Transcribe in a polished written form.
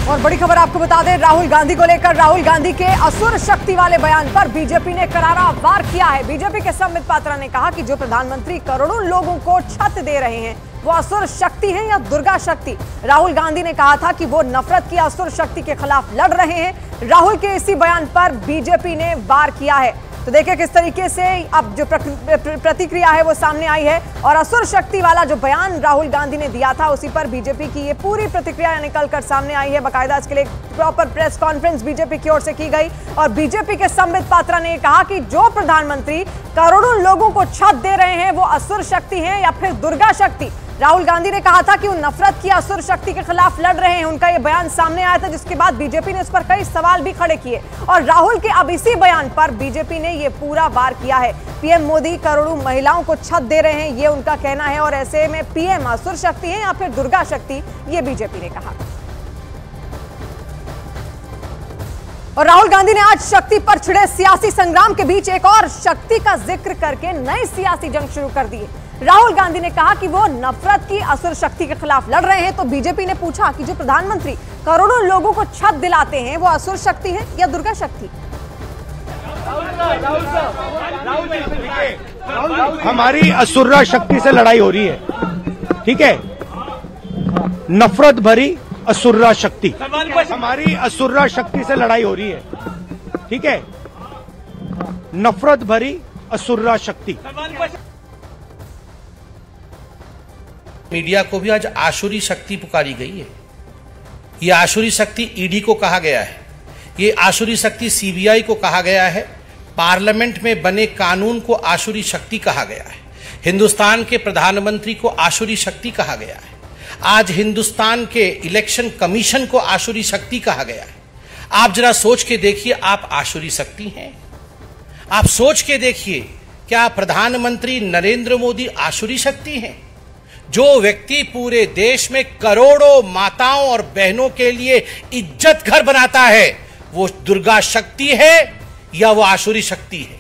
और बड़ी खबर आपको बता दें, राहुल गांधी को लेकर राहुल गांधी के असुर शक्ति वाले बयान पर बीजेपी ने करारा वार किया है। बीजेपी के संबित पात्रा ने कहा कि जो प्रधानमंत्री करोड़ों लोगों को छत दे रहे हैं वो असुर शक्ति है या दुर्गा शक्ति। राहुल गांधी ने कहा था कि वो नफरत की असुर शक्ति के खिलाफ लड़ रहे हैं। राहुल के इसी बयान पर बीजेपी ने वार किया है। तो देखिए किस तरीके से अब जो प्रतिक्रिया है वो सामने आई है और असुर शक्ति वाला जो बयान राहुल गांधी ने दिया था उसी पर बीजेपी की ये पूरी प्रतिक्रिया निकलकर सामने आई है। बाकायदा इसके लिए प्रॉपर प्रेस कॉन्फ्रेंस बीजेपी की ओर से की गई और बीजेपी के संबित पात्रा ने कहा कि जो प्रधानमंत्री करोड़ों लोगों को छत दे रहे हैं वो असुर शक्ति है या फिर दुर्गा शक्ति। राहुल गांधी ने कहा था कि वो नफरत की असुर शक्ति के खिलाफ लड़ रहे हैं। उनका ये बयान सामने आया था जिसके बाद बीजेपी ने इस पर कई सवाल भी खड़े किए और राहुल के अब इसी बयान पर बीजेपी ने ये पूरा वार किया है। पीएम मोदी करोड़ों महिलाओं को छत दे रहे हैं, ये उनका कहना है और ऐसे में पीएम असुर शक्ति है या फिर दुर्गा शक्ति, ये बीजेपी ने कहा। और राहुल गांधी ने आज शक्ति पर छिड़े सियासी संग्राम के बीच एक और शक्ति का जिक्र करके नई सियासी जंग शुरू कर दी है। राहुल गांधी ने कहा कि वो नफरत की असुर शक्ति के खिलाफ लड़ रहे हैं। तो बीजेपी ने पूछा कि जो प्रधानमंत्री करोड़ों लोगों को छत दिलाते हैं वो असुर शक्ति है या दुर्गा शक्ति। हमारी असुर शक्ति से लड़ाई हो रही है, ठीक है। नफरत भरी असुर शक्ति, हमारी असुर शक्ति से लड़ाई हो रही है, ठीक है। नफरत भरी असुर शक्ति। मीडिया को भी आज आसुरी शक्ति पुकारी गई है। ये आसुरी शक्ति ईडी को कहा गया है, ये आसुरी शक्ति सीबीआई को कहा गया है, पार्लियामेंट में बने कानून को आसुरी शक्ति कहा गया है, हिंदुस्तान के प्रधानमंत्री को आसुरी शक्ति कहा गया है, आज हिंदुस्तान के इलेक्शन कमीशन को आसुरी शक्ति कहा गया है। आप जरा सोच के देखिए, आप आसुरी शक्ति हैं? आप सोच के देखिए, क्या प्रधानमंत्री नरेंद्र मोदी आसुरी शक्ति हैं? जो व्यक्ति पूरे देश में करोड़ों माताओं और बहनों के लिए इज्जत घर बनाता है वो दुर्गा शक्ति है या वो आसुरी शक्ति है?